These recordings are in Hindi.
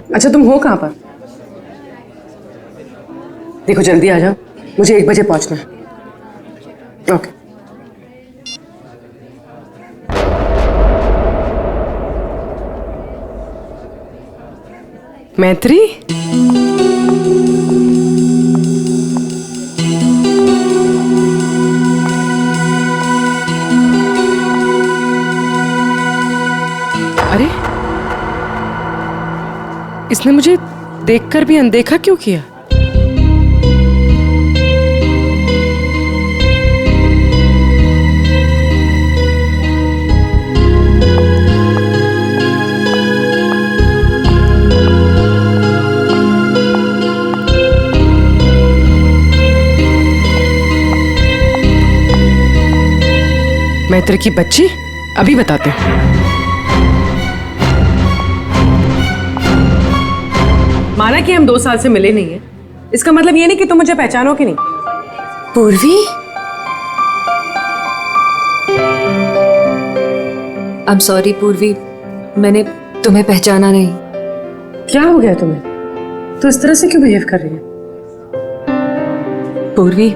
अच्छा तुम हो कहाँ पर? देखो जल्दी आ जाओ, मुझे 1 बजे पहुंचना है। ओके। मैत्री, अरे इसने मुझे देखकर भी अनदेखा क्यों किया? मैत्री की बच्ची, अभी बताते हैं। माना कि हम 2 साल से मिले नहीं हैं, इसका मतलब ये नहीं कि तुम मुझे पहचानो कि नहीं। पूर्वी, आई एम सॉरी पूर्वी, मैंने तुम्हें पहचाना नहीं। क्या हो गया तुम्हें? तो इस तरह से क्यों बिहेव कर रही है? पूर्वी,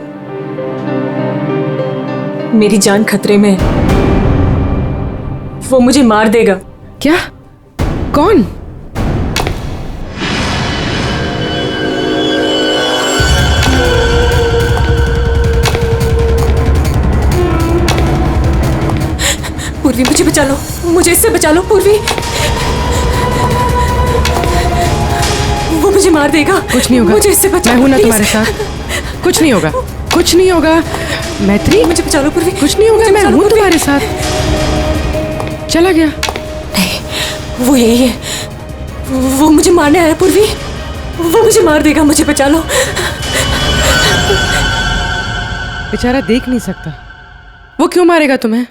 मेरी जान खतरे में है। वो मुझे मार देगा। क्या? कौन? पूर्वी मुझे बचा लो, मुझे इससे बचा लो पूर्वी। वो मुझे मार देगा। कुछ नहीं होगा, मुझे इससे बचा लो। मैं हूं ना please। तुम्हारे साथ। कुछ नहीं होगा, कुछ नहीं होगा। मैत्री, मुझे बचा लो पूर्वी। कुछ नहीं होगा, मैं हूं तुम्हारे साथ। चला गया? नहीं, वो यही है। वो मुझे मारने आया पूर्वी। वो मुझे मार देगा, मुझे बचा लो। बेचारा देख नहीं सकता, वो क्यों मारेगा तुम्हें?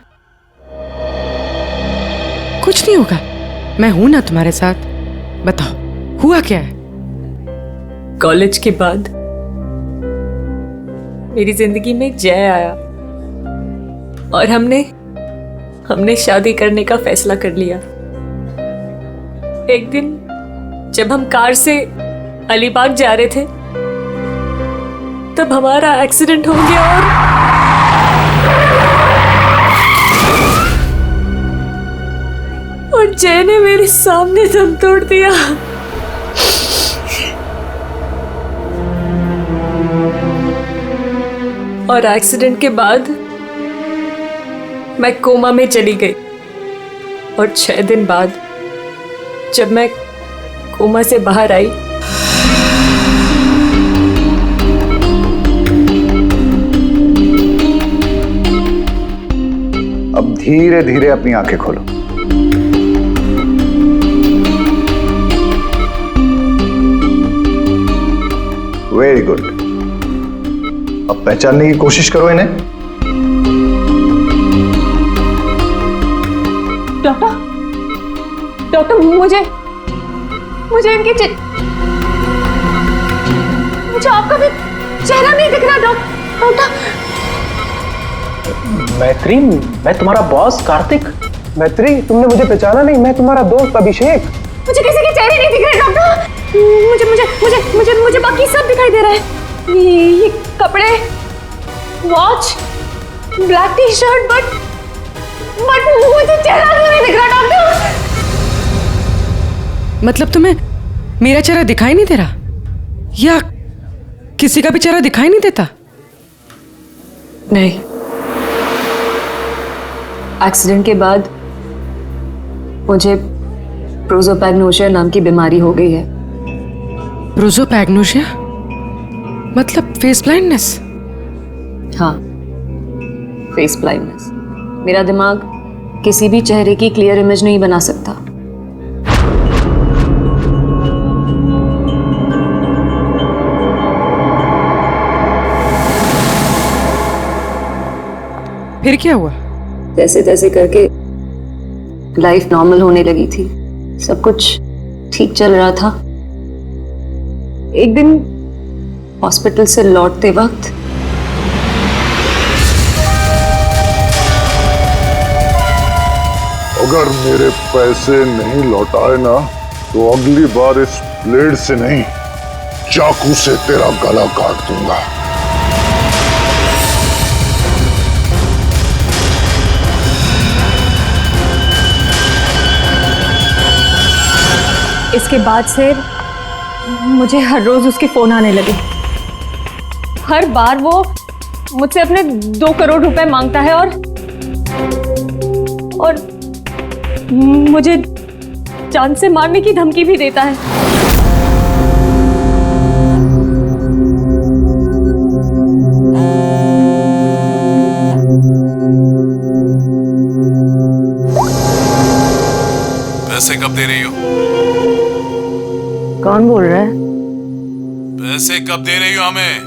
कुछ नहीं होगा, मैं हूं ना तुम्हारे साथ। बताओ हुआ क्या है? कॉलेज के बाद मेरी जिंदगी में जय आया और हमने शादी करने का फैसला कर लिया। एक दिन जब हम कार से अलीबाग जा रहे थे तब हमारा एक्सीडेंट हो गया और जय ने मेरे सामने दम तोड़ दिया। और एक्सीडेंट के बाद मैं कोमा में चली गई और 6 दिन बाद जब मैं कोमा से बाहर आई अब धीरे धीरे अपनी आंखें खोलो। Very good. अब पहचानने की कोशिश करो इन्हें। डॉक्टर मुझे इनके मुझे आपका भी चेहरा नहीं दिख रहा डॉक्टर। मैत्री, मैं तुम्हारा बॉस कार्तिक। मैत्री, तुमने मुझे पहचाना नहीं, मैं तुम्हारा दोस्त अभिषेक। मुझे किसी के चेहरे नहीं दिख रहे डॉक्टर। मुझे मुझे मुझे मुझे मुझे बाकी सब दिखाई दे रहा है। ये कपड़े, watch, black T shirt, but मुझे चेहरा क्यों नहीं दिख रहा डॉक्टर? मतलब तुम्हें मेरा चेहरा दिखाई नहीं दे रहा, या किसी का भी चेहरा दिखाई नहीं देता? नहीं, एक्सीडेंट के बाद मुझे प्रोसोपैग्नोसिया नाम की बीमारी हो गई है। प्रोसोपैग्नोसिया मतलब फेस ब्लाइंडनेस? हाँ, फेस ब्लाइंडनेस। मेरा दिमाग किसी भी चेहरे की क्लियर इमेज नहीं बना सकता। फिर क्या हुआ? जैसे तैसे करके लाइफ नॉर्मल होने लगी थी, सब कुछ ठीक चल रहा था। एक दिन हॉस्पिटल से लौटते वक्त अगर मेरे पैसे नहीं लौटाए ना तो अगली बार इस ब्लेड से नहीं, चाकू से तेरा गला काट दूंगा। इसके बाद से मुझे हर रोज उसके फोन आने लगे। हर बार वो मुझसे अपने 2 करोड़ रुपए मांगता है और मुझे जान से मारने की धमकी भी देता है। पैसे कब दे रही हो? कौन बोल रहा है? पैसे कब दे रही हो हमें?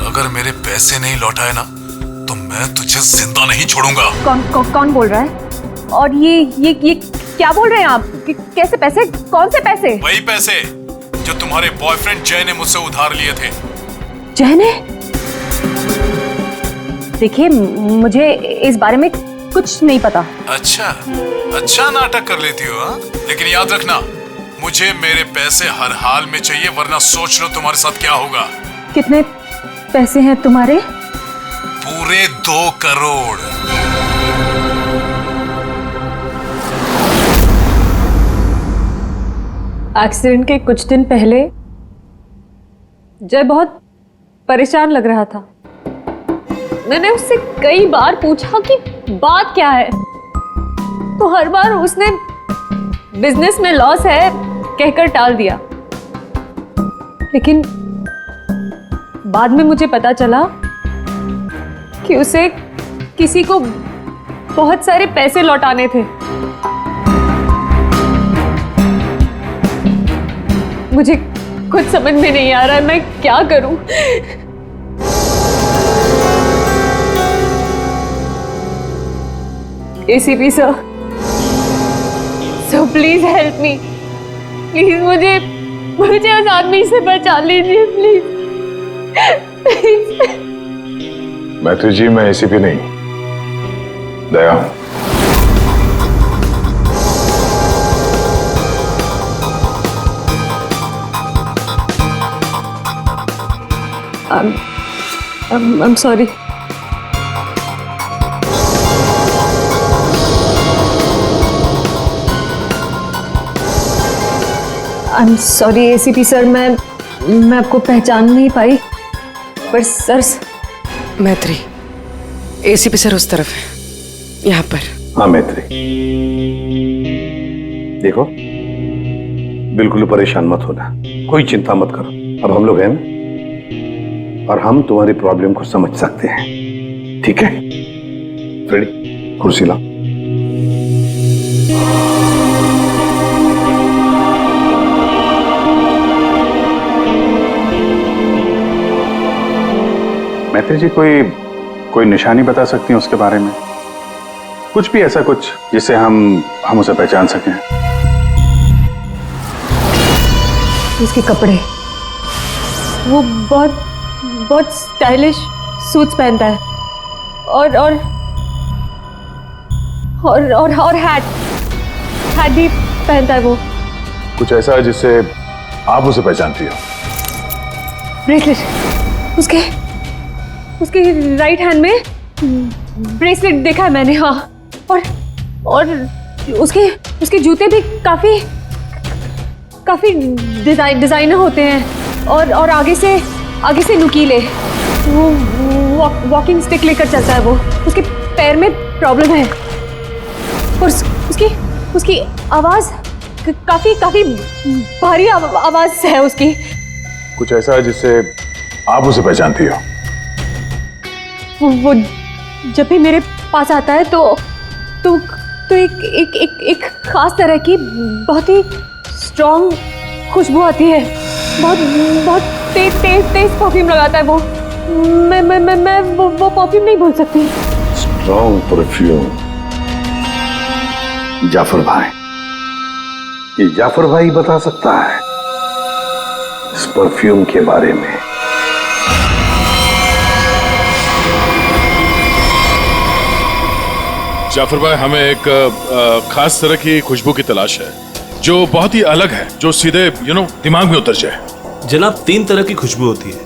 अगर मेरे पैसे नहीं लौटाए ना तो मैं तुझे जिंदा नहीं छोड़ूंगा। कौन बोल रहा है? और ये क्या बोल रहे हैं आप? कैसे पैसे? कौन से पैसे? वही पैसे जो तुम्हारे बॉयफ्रेंड जय ने मुझसे उधार लिए थे। जय ने? देखिए, मुझे इस बारे में कुछ नहीं पता। अच्छा नाटक कर लेती हो हाँ? लेकिन याद रखना, मुझे मेरे पैसे हर हाल में चाहिए, वरना सोच लो तुम्हारे साथ क्या होगा। कितने पैसे हैं तुम्हारे? पूरे 2 करोड़। एक्सीडेंट के कुछ दिन पहले जय बहुत परेशान लग रहा था। मैंने उससे कई बार पूछा कि बात क्या है, तो हर बार उसने बिजनेस में लॉस है कहकर टाल दिया। लेकिन बाद में मुझे पता चला कि उसे किसी को बहुत सारे पैसे लौटाने थे। मुझे कुछ समझ में नहीं आ रहा है, मैं क्या करूं? ACP sir, so please help me. Please मुझे उस आदमी से बचा लीजिए, प्लीज। मैत्री जी, मैं एसीपी नहीं, दया हूं। I'm sorry. I'm sorry ACP sir, मैं आपको पहचान नहीं पाई, पर सर। मैत्री, एसीपी सर उस तरफ है, यहाँ पर। हाँ मैत्री, देखो बिल्कुल परेशान मत होना, कोई चिंता मत करो। अब हम लोग हैं ना, और हम तुम्हारी प्रॉब्लम को समझ सकते हैं, ठीक है? रेडी? कुर्सी लाओ। मैत्री जी, कोई निशानी बता सकती हैं उसके बारे में? कुछ भी ऐसा कुछ जिससे हम उसे पहचान सकें। उसके कपड़े, वो बहुत स्टाइलिश सूट्स पहनता है, और हैट भी पहनता है वो। कुछ ऐसा है जिससे आप उसे पहचानती हो? ब्रेसलेट, उसके राइट हैंड में ब्रेसलेट देखा है मैंने। हाँ, और उसके जूते भी काफी डिजाइनर होते हैं, और आगे से नुकीले। वो वॉकिंग स्टिक लेकर चलता है। वो उसके पैर में प्रॉब्लम है, और उसकी आवाज काफी भारी आवाज है उसकी। कुछ ऐसा है जिससे आप उसे पहचानती हो? वो जब भी मेरे पास आता है तो एक खास तरह की बहुत ही स्ट्रॉन्ग खुशबू आती है। बहुत तेज परफ्यूम लगाता है वो। मैं वो परफ्यूम नहीं भूल सकती। Strong perfume? जाफर भाई, ये जाफर भाई बता सकता है इस परफ्यूम के बारे में। जाफर भाई, हमें एक खास तरह की खुशबू की तलाश है जो बहुत ही अलग है, जो सीधे दिमाग में उतर जाए। जनाब, 3 तरह की खुशबू होती है,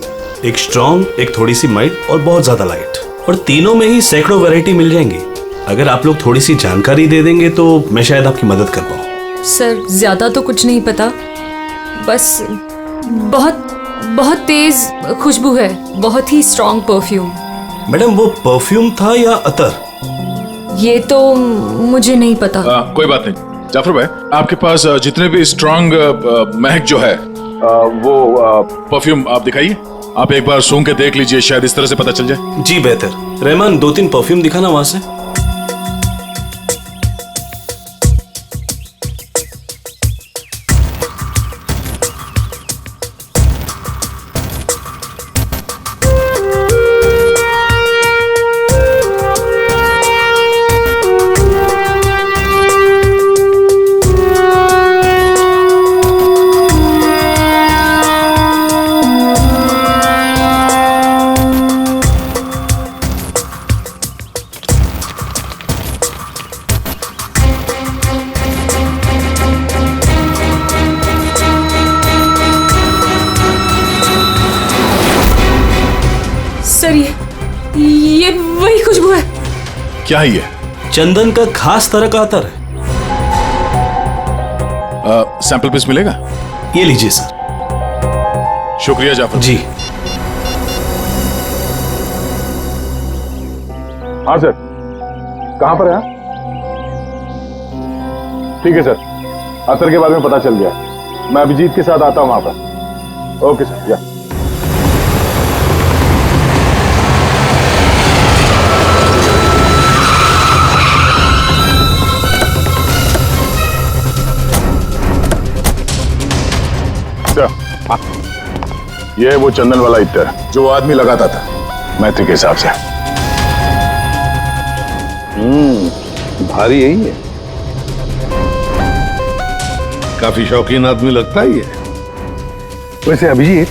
एक स्ट्रॉन्ग, एक थोड़ी सी माइल्ड और बहुत ज्यादा लाइट। और तीनों में ही सैकड़ों वैरायटी मिल जाएंगी। अगर आप लोग थोड़ी सी जानकारी दे देंगे तो मैं शायद आपकी मदद कर पाऊँ। सर ज्यादा तो कुछ नहीं पता, बस बहुत बहुत तेज खुशबू है, बहुत ही स्ट्रॉन्ग परफ्यूम। मैडम, वो परफ्यूम था या अतर? ये तो मुझे नहीं पता। कोई बात नहीं जाफर भाई, आपके पास जितने भी स्ट्रॉन्ग महक जो है वो परफ्यूम आप दिखाइए। आप एक बार सूंघ के देख लीजिए, शायद इस तरह से पता चल जाए। जी बेहतर। रहमान, 2-3 परफ्यूम दिखाना वहां से। सर ये वही खुशबू है। क्या है ये? चंदन का खास तरह का अतर है। सैंपल पीस मिलेगा? ये लीजिए सर। शुक्रिया जाफर जी। हाँ सर, कहाँ पर है? ठीक है सर, अतर के बारे में पता चल गया। मैं अभिजीत के साथ आता हूँ वहां पर। ओके सर, या। ये वो चंदन वाला इत्र जो आदमी लगाता था मैत्री के हिसाब से। भारी यही है, काफी शौकीन आदमी लगता ही है। वैसे अभिजीत,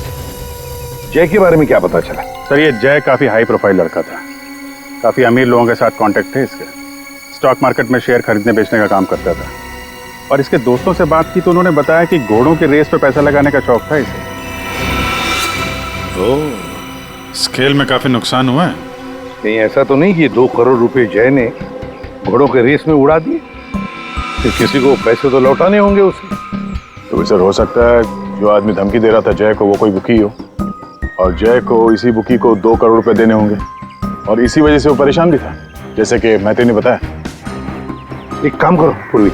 जय के बारे में क्या पता चला? सर, ये जय काफी हाई प्रोफाइल लड़का था। काफी अमीर लोगों के साथ कांटेक्ट थे इसके। स्टॉक मार्केट में शेयर खरीदने बेचने का काम करता था। और इसके दोस्तों से बात की तो उन्होंने बताया कि घोड़ों के रेस पे पैसा लगाने का शौक था इसे। स्केल में काफी नुकसान हुआ है। नहीं, ऐसा तो नहीं कि 2 करोड़ रुपए जय ने घोड़ों के रेस में उड़ा दिए। फिर किसी को पैसे तो लौटाने होंगे उसे। तो सर, हो सकता है जो आदमी धमकी दे रहा था जय को वो कोई बुकी हो, और जय को इसी बुकी को 2 करोड़ रुपए देने होंगे, और इसी वजह से वो परेशान भी था, जैसे कि मैत्री ने बताया। एक काम करो पूर्वी,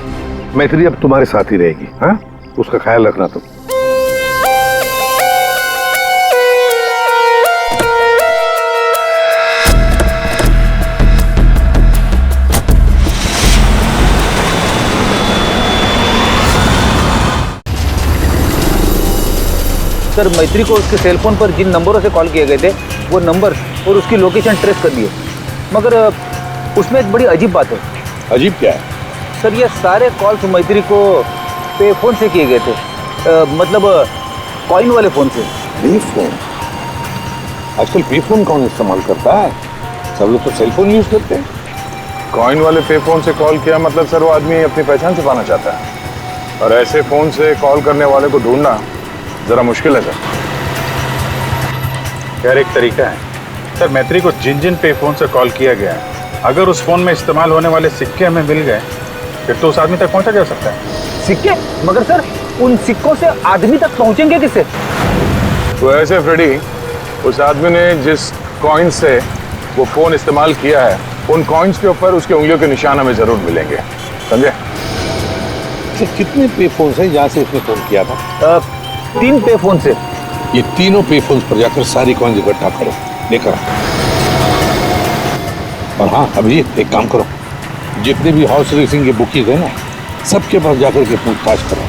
मैत्री अब तुम्हारे साथ ही रहेगी। हाँ, उसका ख्याल रखना तुम। सर, मैत्री को उसके सेलफोन पर जिन नंबरों से कॉल किए गए थे वो नंबर और उसकी लोकेशन ट्रेस कर दिए, मगर उसमें एक बड़ी अजीब बात है। अजीब क्या है? सर, ये सारे कॉल्स मैत्री को पे फोन से किए गए थे, मतलब कॉइन वाले फोन से। पे फोन? आजकल पे फोन कौन इस्तेमाल करता है? सब लोग तो सेलफोन यूज करते हैं। कॉइन वाले पे फोन से कॉल किया मतलब सर वो आदमी अपनी पहचान छुपाना चाहता है, और ऐसे फोन से कॉल करने वाले को ढूंढना जरा मुश्किल है सर। खैर, एक तरीका है सर। मैत्री को जिन जिन पे फोन से कॉल किया गया है, अगर उस फोन में इस्तेमाल होने वाले सिक्के हमें मिल गए फिर तो उस आदमी तक पहुंचा जा सकता है। सिक्के? मगर सर, उन सिक्कों से आदमी तक पहुंचेंगे किससे? तो ऐसे फ्रेडी, उस आदमी ने जिस कॉइन से वो फोन इस्तेमाल किया है, उन कॉइन्स के ऊपर उसके उंगलियों के निशान हमें जरूर मिलेंगे, समझे? कितने पे फोन है जहाँ से इसने फोन किया था? 3 पे फोन से। ये तीनों पे फोन पर जाकर सारी कॉइन इकट्ठा करो, लेकर आओ। और हाँ अभिजीत, एक काम करो, जितने भी हॉर्स रेसिंग के बुकीज है ना, सबके पास जाकर के पूछताछ करो।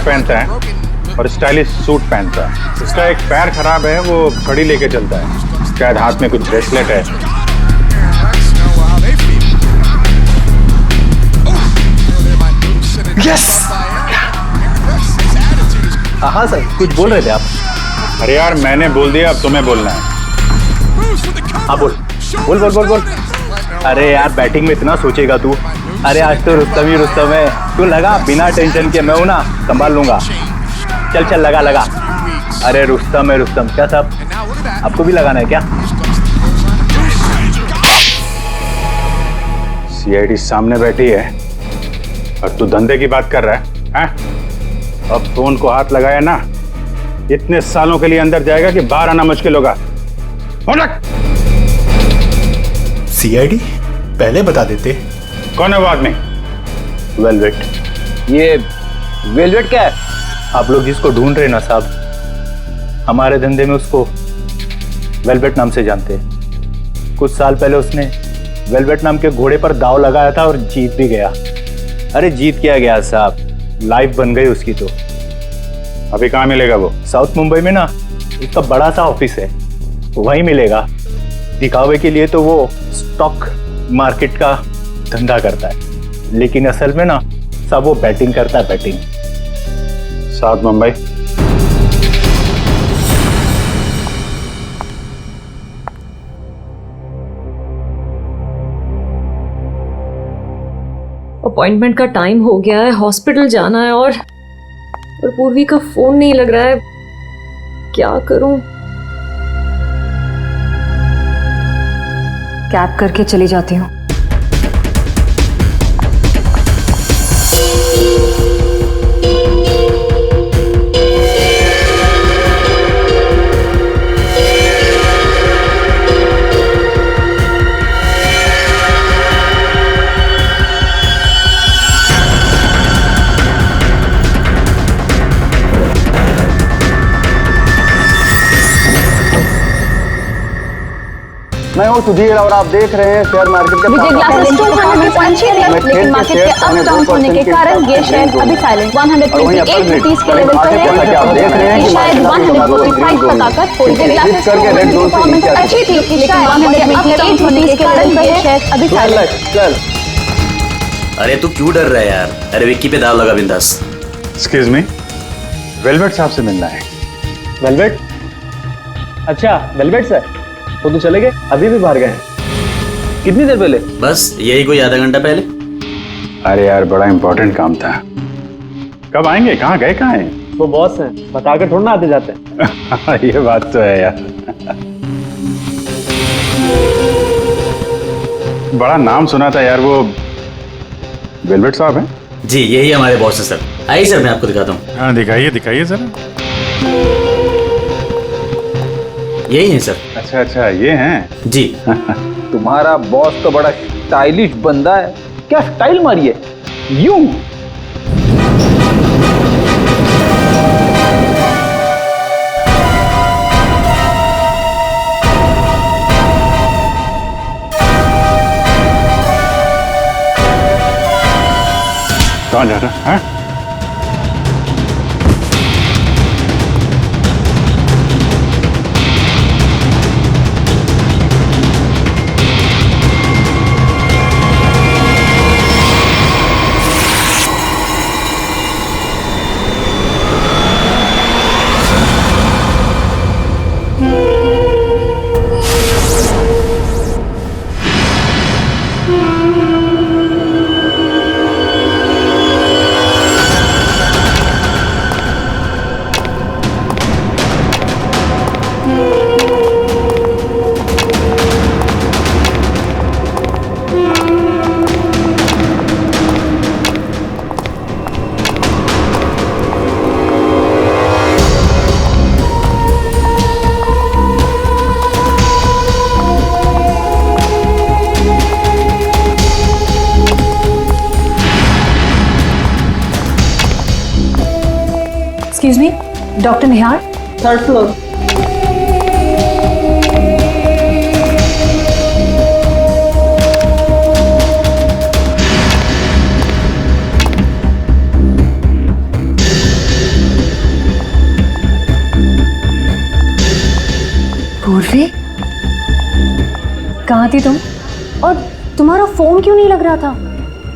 शर्ट पहनता है और स्टाइलिश सूट पहनता है। उसका एक पैर खराब है, वो घड़ी लेके चलता है, शायद हाथ में कुछ ब्रेसलेट है। यस। हाँ सर, कुछ बोल रहे थे आप। अरे यार मैंने बोल दिया, अब तुम्हें बोलना है। हाँ बोल बोल बोल बोल बोल। अरे यार बैटिंग में इतना सोचेगा तू। अरे आज तो रुस्तम ही रुस्तम है। तू लगा बिना टेंशन के, मैं हूं ना, संभाल लूंगा। चल चल लगा लगा। अरे रुस्तम है रुस्तम। क्या साहब आपको भी लगाना है क्या? सीआईडी सामने बैठी है और तू धंधे की बात कर रहा है? अब फोन को हाथ लगाया ना, इतने सालों के लिए अंदर जाएगा कि बाहर आना मुश्किल होगा। सीआईडी पहले बता देते। कौन है वो आदमी? वेलवेट। ये वेलवेट क्या है? आप लोग जिसको ढूंढ रहे ना साहब, हमारे धंधे में उसको वेलवेट नाम से जानते हैं। कुछ साल पहले उसने वेलवेट नाम के घोड़े पर दांव लगाया था और जीत भी गया। अरे जीत क्या गया साहब, लाइफ बन गई उसकी। तो अभी कहाँ मिलेगा वो? साउथ मुंबई में ना उसका बड़ा सा ऑफिस है, वहीं मिलेगा। दिखावे के लिए तो वो स्टॉक मार्केट का धंधा करता है, लेकिन असल में ना सब वो बैटिंग करता है, बैटिंग। साउथ मुंबई। अपॉइंटमेंट का टाइम हो गया है, हॉस्पिटल जाना है और पूर्वी का फोन नहीं लग रहा है। क्या करूं? कैब करके चली जाती हूँ। मैं हूँ सुधीर और आप देख रहे हैं शेयर मार्केट के विजय ग्लासेस 200.8 लेकिन मार्केट के अप डाउन होने के कारण ये शेयर अभी साइलेंट 128 रुपीस के लेवल पर है। शायद 145 तक आकर खोल दे। ग्लासेस की परफॉर्मेंस अच्छी थी, लेकिन 128 रुपीस के लेवल पर ये शेयर अभी साइलेंट। अरे तू क्यों डर रहा है यार? अरे विक्की पे दाव लगा बिंदास। एक्सक्यूज मी, वेलवेट साहब से मिलना है। वेलवेट? अच्छा वेलवेट सर, तो चले गए? अभी भी बाहर गए? कितनी देर पहले? बस यही कोई आधा घंटा पहले। अरे यार बड़ा इंपॉर्टेंट काम था। कब आएंगे? कहाँ गए? कहाँ हैं? वो बॉस हैं, बताकर थोड़ा ना आते जाते हैं। ये बात तो है यार। बड़ा नाम सुना था यार, वो वेलवेट साहब हैं? जी यही हमारे बॉस है सर। आइए सर मैं आपको दिखाता हूँ। हाँ दिखाइए दिखाइए सर। यही है सर। अच्छा अच्छा ये हैं? जी। तुम्हारा बॉस तो बड़ा स्टाइलिश बंदा है। क्या स्टाइल मारी है यूं। कौन जा रहा है? Excuse me, doctor Nihar. Third floor. कहाँ थी तुम? और तुम्हारा फोन क्यों नहीं लग रहा था?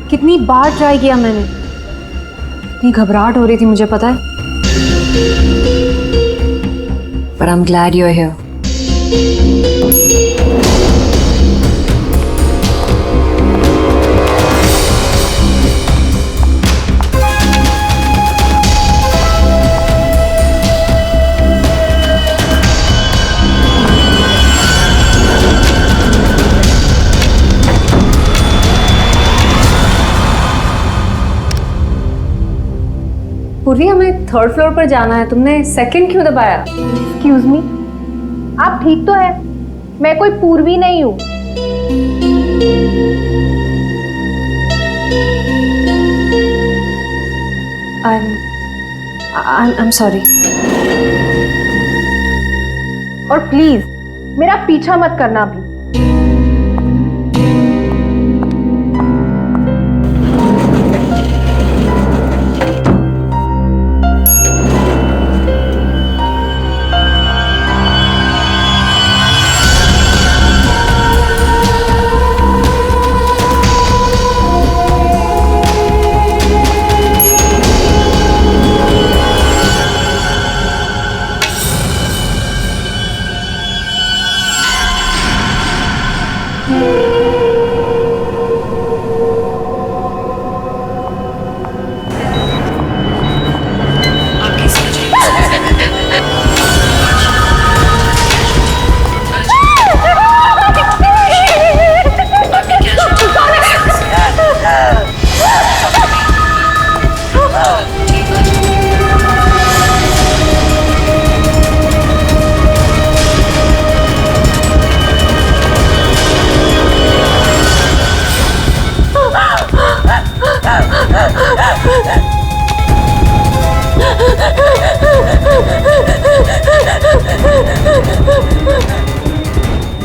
कितनी बार ट्राई किया मैंने। इतनी घबराहट हो रही थी मुझे, पता है। But I'm glad you're here. पूर्वी, हमें थर्ड फ्लोर पर जाना है। तुमने सेकंड क्यों दबाया? एक्सक्यूज मी, आप ठीक तो है? मैं कोई पूर्वी नहीं हूँ। I'm sorry. और प्लीज मेरा पीछा मत करना भी।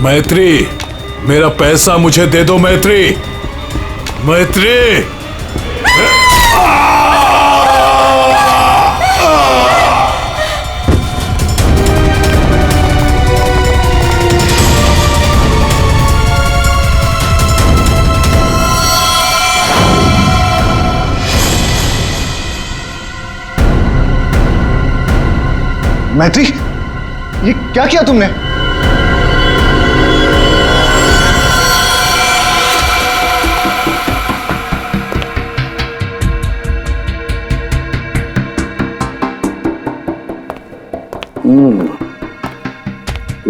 मैत्री, मेरा पैसा मुझे दे दो मैत्री। मैत्री, मैत्री, ये क्या किया तुमने?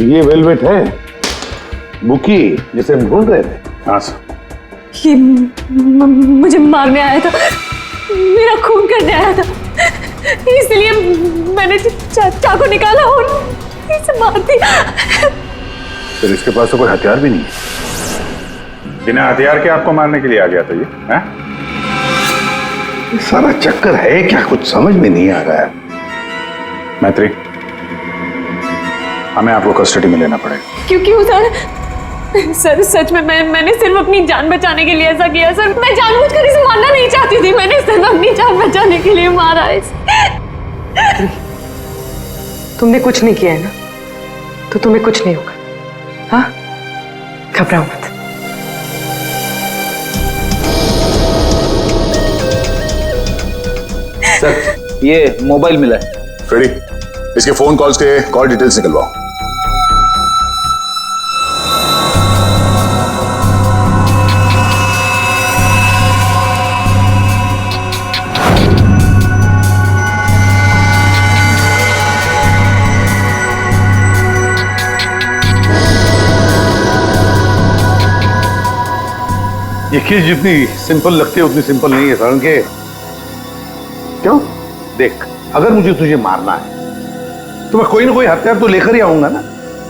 ये वेलवेट है, बुकी, जिसे हम ढूंढ रहे थे। हाँ सर। ये मुझे मारने आया था, मेरा खून करने आया था, इसलिए मैंने चाकू निकाला और इसे मार दिया। फिर इसके पास तो कोई हथियार भी नहीं है। बिना हथियार के आपको मारने के लिए आ गया था ये, हैं? सारा चक्कर है क्या, कुछ समझ में नहीं आ रहा है। मैत्री, हमें आपको कस्टडी में लेना पड़ेगा। क्यों सर? सच में मैंने सिर्फ अपनी जान बचाने के लिए ऐसा किया सर। मैं जानबूझकर इसे मारना नहीं चाहती थी, मैंने सिर्फ अपनी जान बचाने के लिए मारा इसे। तुमने कुछ नहीं किया है ना, तो तुम्हें कुछ नहीं होगा। हाँ, घबराओ मत। सर, ये मोबाइल मिला है। फ्रेडी, इसके फोन कॉल्स के कॉल डिटेल्स निकलवाओ। ये केस जितनी सिंपल लगती है उतनी सिंपल नहीं है सारण के। क्यों? देख, अगर मुझे तुझे मारना है तो मैं कोई ना कोई हथियार तो लेकर ही आऊंगा ना,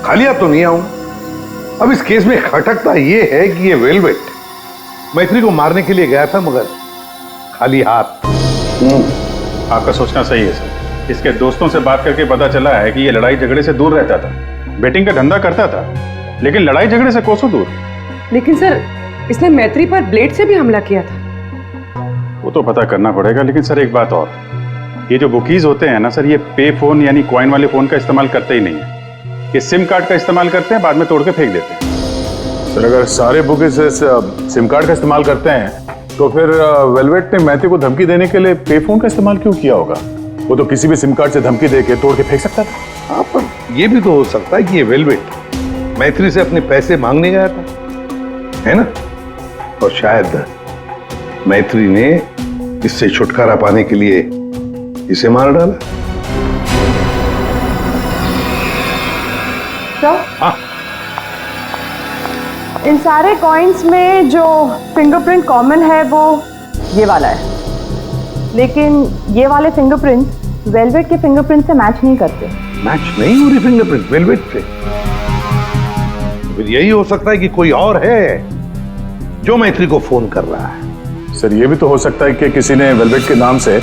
खाली हाथ तो नहीं आऊंगा। अब इस केस में खटकता ये है कि ये वेलवेट मैत्री को मारने के लिए गया था, मगर खाली हाथ। आपका सोचना सही है सर। इसके दोस्तों से बात करके पता चला है कि ये लड़ाई झगड़े से दूर रहता था, बेटिंग का धंधा करता था, लेकिन लड़ाई झगड़े से कोसों दूर। लेकिन सर, इसने मैत्री पर ब्लेड से भी हमला किया था। वो तो पता करना पड़ेगा, लेकिन सर एक बात और, ये जो बुकीज होते हैं ना सर, ये पे फोन यानी कॉइन वाले फोन का इस्तेमाल करते ही नहीं है। ये सिम कार्ड का इस्तेमाल करते हैं, बाद में तोड़ के फेंक देते हैं। सर अगर सारे बुकेस सिम कार्ड का इस्तेमाल करते हैं तो फिर वेलवेट ने मैथ्यू को धमकी देने के लिए पे फोन का इस्तेमाल क्यों किया होगा? वो तो किसी भी सिम कार्ड से धमकी देके तोड़ के फेंक सकता था। हाँ, पर ये भी तो हो सकता है कि ये वेलवेट मैत्री से अपने पैसे मांगने गया था, है ना? और शायद मैत्री ने इससे छुटकारा पाने के लिए इसे मार डाला। क्या? हाँ। इन सारे कॉइन्स में जो फिंगरप्रिंट कॉमन है वो ये वाला है, लेकिन ये वाले फिंगरप्रिंट वेलवेट के फिंगरप्रिंट से मैच नहीं करते। मैच नहीं हो रही फिंगरप्रिंट वेलवेट से? फिर यही हो सकता है कि कोई और है जो मैत्री को फोन कर रहा है। सर ये भी तो हो सकता है कि किसी ने वेलवेट के नाम से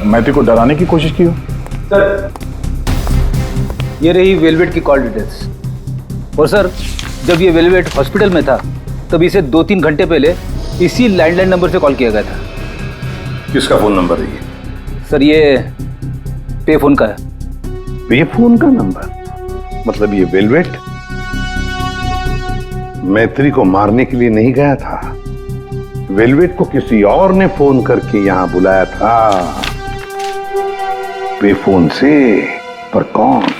मैथ्यू को डराने की कोशिश की हो। सर ये रही वेलवेट की कॉल डिटेल्स। और सर जब ये वेलवेट हॉस्पिटल में था तब इसे 2-3 घंटे पहले इसी लैंडलाइन नंबर से कॉल किया गया था। किसका फोन नंबर है ये? सर ये पे फोन का है। पे फोन का नंबर? मतलब ये वेलवेट मैत्री को मारने के लिए नहीं गया था, वेलवेट को किसी और ने फोन करके यहां बुलाया था पे फोन से। पर कौन?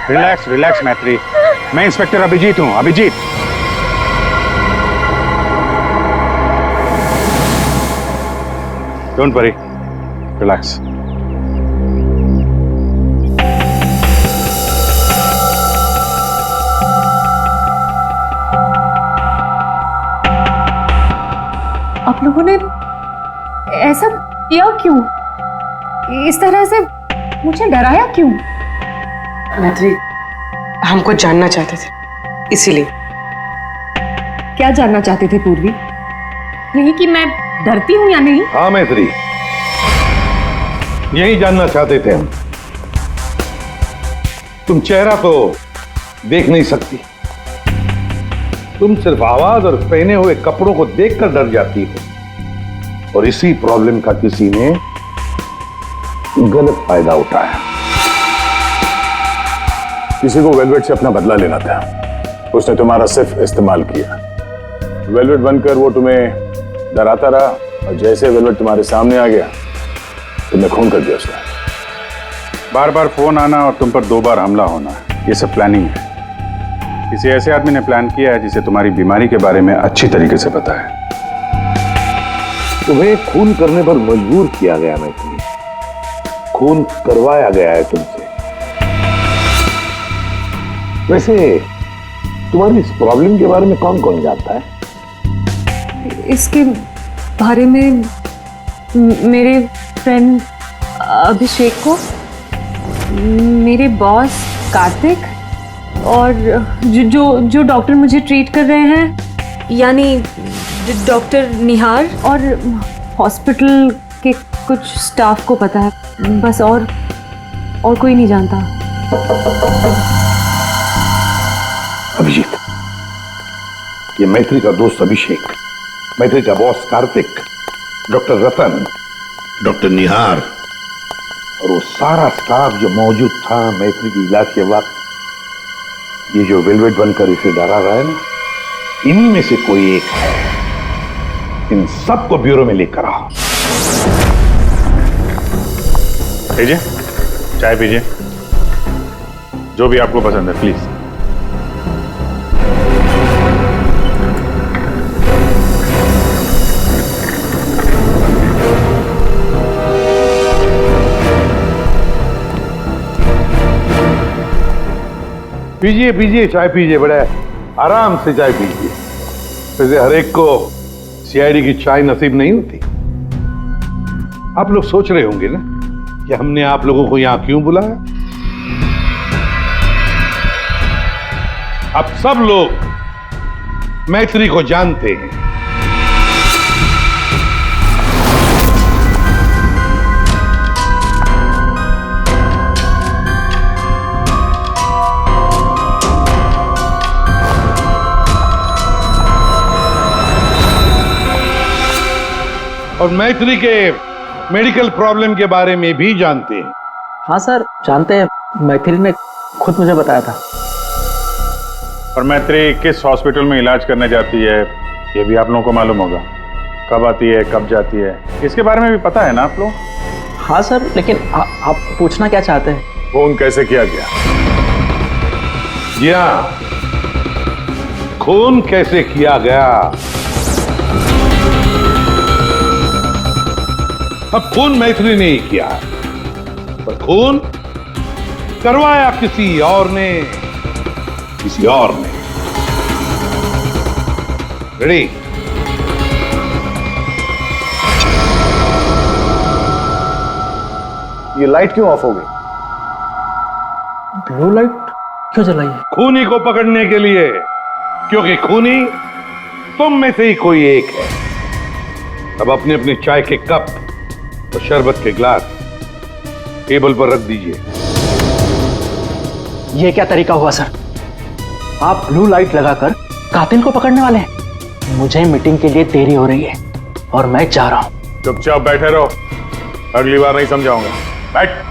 रिलैक्स रिलैक्स मैत्री, मैं इंस्पेक्टर अभिजीत हूं। Abhijeet, don't worry, relax. आप लोगों ने ऐसा किया क्यों? इस तरह से मुझे डराया क्यों? मैत्री, हम कुछ जानना चाहते थे, इसीलिए। क्या जानना चाहते थे पूर्वी? नहीं कि मैं डरती हूं या नहीं? हाँ मैत्री, यही जानना चाहते थे हम। तुम चेहरा तो देख नहीं सकती, तुम सिर्फ आवाज और पहने हुए कपड़ों को देखकर डर जाती हो, और इसी प्रॉब्लम का किसी ने गलत फायदा उठाया। किसी को वेलवेट से अपना बदला लेना था, उसने तुम्हारा सिर्फ इस्तेमाल किया। वेलवेट बनकर वो तुम्हें डराता रहा, और जैसे वेलवेट तुम्हारे सामने आ गया तुमने खून कर दिया उसका। बार बार फोन आना और तुम पर 2 बार हमला होना, ये सब प्लानिंग है। किसी ऐसे आदमी ने प्लान किया है जिसे तुम्हारी बीमारी के बारे में अच्छी तरीके से पता है। तुम्हें खून करने पर मजबूर किया गया मैत्री, खून करवाया गया है तुमसे। वैसे तुम्हारी इस प्रॉब्लम के बारे में कौन कौन जानता है? इसके बारे में मेरे फ्रेंड अभिषेक को, मेरे बॉस कार्तिक, और जो डॉक्टर मुझे ट्रीट कर रहे हैं, यानी डॉक्टर निहार, और हॉस्पिटल के कुछ स्टाफ को पता है, बस। और कोई नहीं जानता। अभिजीत, ये मैत्री का दोस्त अभिषेक, मैत्री का बॉस कार्तिक, डॉक्टर रतन, डॉक्टर निहार, और वो सारा स्टाफ जो मौजूद था मैत्री की इलाज के वक्त, ये जो वेलवेट बनकर इसे डरा रहा है ना, इन्हीं में से कोई एक है। इन सबको ब्यूरो में लेकर आओ। लीजिए, चाय पीजिए, जो भी आपको पसंद है प्लीज। पीजिए पीजिए, चाय पीजिए, बड़े आराम से चाय पीजिए। वैसे हर एक को सीआईडी की चाय नसीब नहीं होती। आप लोग सोच रहे होंगे ना कि हमने आप लोगों को यहां क्यों बुलाया। अब सब लोग मैत्री को जानते हैं। और मैत्री के मेडिकल प्रॉब्लम के बारे में भी जानते हैं। हाँ सर, जानते हैं। मैथिली ने खुद मुझे बताया था। और मैत्री किस हॉस्पिटल में इलाज करने जाती है ये भी आप लोगों को मालूम होगा। कब आती है, कब जाती है, इसके बारे में भी पता है ना आप लोग? हाँ सर, लेकिन आप पूछना क्या चाहते हैं? फोन कैसे किया गया? जी हाँ, खून कैसे किया गया। अब खून मैत्री ने ही किया, पर खून करवाया किसी और ने। रेडी? ये लाइट क्यों ऑफ हो गई? ब्लू लाइट क्यों जलाई है? खूनी को पकड़ने के लिए, क्योंकि खूनी तुम में से ही कोई एक है। अब अपने अपने चाय के कप और शरबत के ग्लास टेबल पर रख दीजिए। ये क्या तरीका हुआ सर? आप ब्लू लाइट लगाकर कातिल को पकड़ने वाले हैं? मुझे मीटिंग के लिए देरी हो रही है और मैं जा रहा हूं। चुपचाप बैठे रहो, अगली बार नहीं समझाऊंगा। बैठ।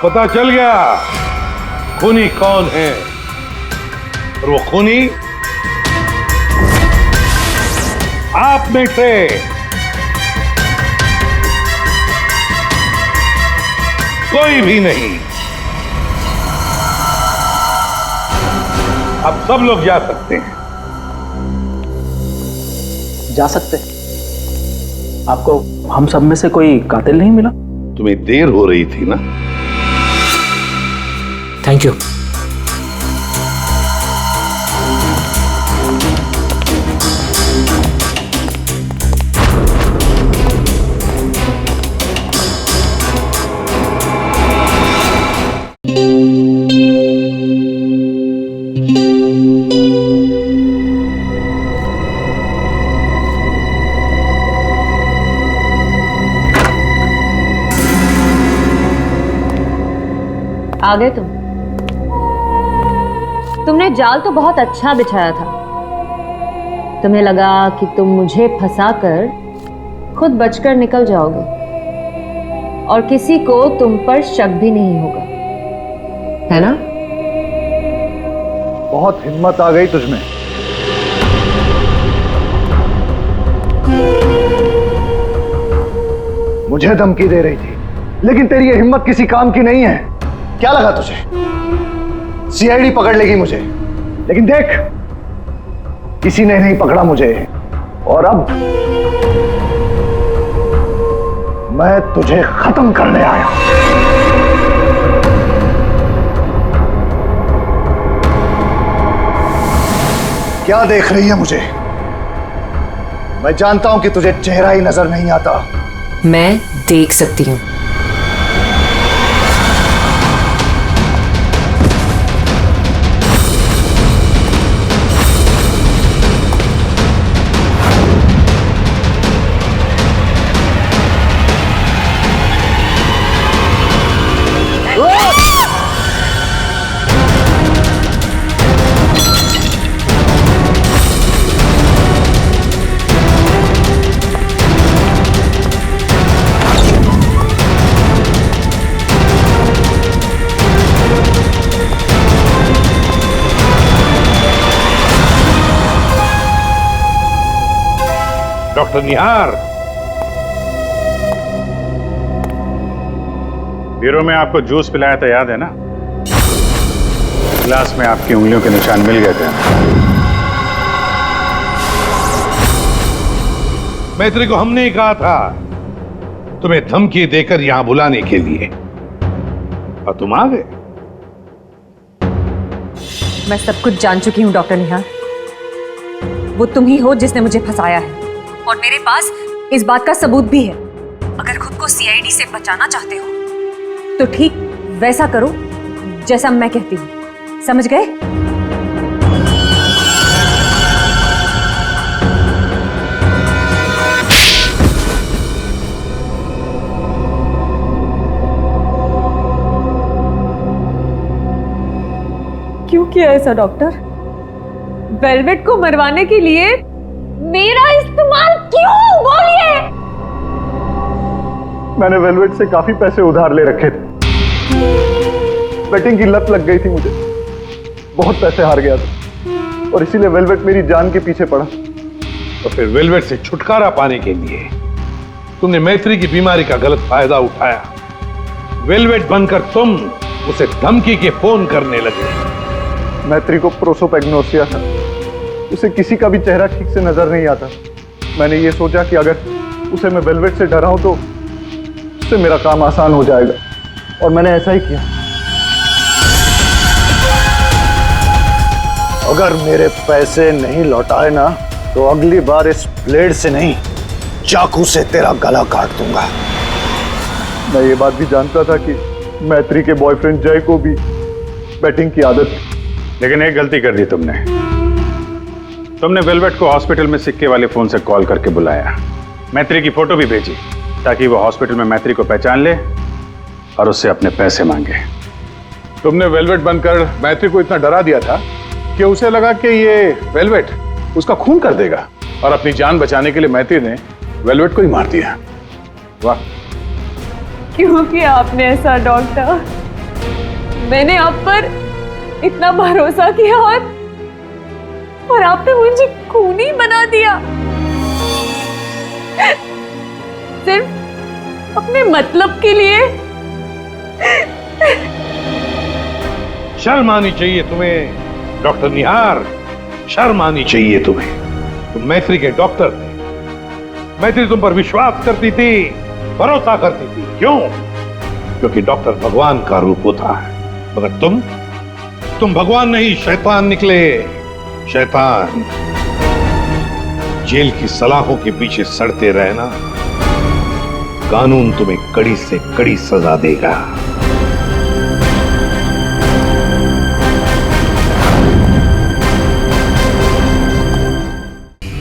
पता चल गया खूनी कौन है। और वो खूनी आप में से कोई भी नहीं। अब सब लोग जा सकते हैं। जा सकते? आपको हम सब में से कोई कातिल नहीं मिला? तुम्हें देर हो रही थी ना। Thank you. आ गए तुमने जाल तो बहुत अच्छा बिछाया था। तुम्हें लगा कि तुम मुझे फंसाकर खुद बचकर निकल जाओगे और किसी को तुम पर शक भी नहीं होगा, है ना? बहुत हिम्मत आ गई तुझमें। मुझे धमकी दे रही थी, लेकिन तेरी ये हिम्मत किसी काम की नहीं है। क्या लगा तुझे सीआईडी पकड़ लेगी मुझे? लेकिन देख, किसी ने नहीं पकड़ा मुझे। और अब मैं तुझे खत्म करने आया। क्या देख रही है मुझे? मैं जानता हूं कि तुझे चेहरा ही नजर नहीं आता। मैं देख सकती हूं। डॉक्टर निहार। ब्यूरो में आपको जूस पिलाया था, याद है ना? गिलास में आपकी उंगलियों के निशान मिल गए थे। मैत्री को हमने ही कहा था तुम्हें धमकी देकर यहां बुलाने के लिए, और तुम आ गए। मैं सब कुछ जान चुकी हूँ डॉक्टर निहार। वो तुम ही हो जिसने मुझे फंसाया है, और मेरे पास इस बात का सबूत भी है। अगर खुद को सीआईडी से बचाना चाहते हो तो ठीक वैसा करो जैसा मैं कहती हूँ, समझ गए? क्यों किया ऐसा डॉक्टर? वेलवेट को मरवाने के लिए मेरा इस्तेमाल क्यों? बोलिए। मैंने वेलवेट से काफी पैसे उधार ले रखे थे। बेटिंग की लत लग गई थी मुझे, बहुत पैसे हार गया था, और इसीलिए वेलवेट मेरी जान के पीछे पड़ा। तो फिर वेलवेट से छुटकारा पाने के लिए तुमने मैत्री की बीमारी का गलत फायदा उठाया। वेलवेट बनकर तुम उसे धमकी के फोन करने लगे। मैत्री को प्रोसोपैग्नोसिया था, उसे किसी का भी चेहरा ठीक से नजर नहीं आता। मैंने ये सोचा कि अगर उसे मैं वेलवेट से डराऊं तो उससे मेरा काम आसान हो जाएगा, और मैंने ऐसा ही किया। अगर मेरे पैसे नहीं लौटाए ना तो अगली बार इस ब्लेड से नहीं, चाकू से तेरा गला काट दूंगा। मैं ये बात भी जानता था कि मैत्री के बॉयफ्रेंड जय को भी बैटिंग की आदत थी। लेकिन एक गलती कर दी तुमने वेलवेट को हॉस्पिटल में सिक्के वाले फोन से कॉल करके बुलाया, मैत्री की फोटो भी भेजी ताकि वो हॉस्पिटल में मैत्री को पहचान ले और उससे अपने पैसे मांगे। तुमने वेलवेट बनकर मैत्री को इतना डरा दिया था कि उसे लगा कि ये वेलवेट उसका खून कर देगा, और अपनी जान बचाने के लिए मैत्री ने वेलवेट को ही मार दिया। वाह! क्यों किया आपने ऐसा डॉक्टर? मैंने आप पर इतना भरोसा किया और आपने मुझे खूनी बना दिया, सिर्फ अपने मतलब के लिए। शर्म आनी चाहिए तुम्हें डॉक्टर निहार, शर्म आनी चाहिए तुम्हें। तुम मैत्री के डॉक्टर थे, मैत्री तुम पर विश्वास करती थी, भरोसा करती थी। क्यों? क्योंकि डॉक्टर भगवान का रूप होता है, मगर तुम भगवान नहीं, शैतान निकले। शैतान। जेल की सलाखों के पीछे सड़ते रहना, कानून तुम्हें कड़ी से कड़ी सजा देगा।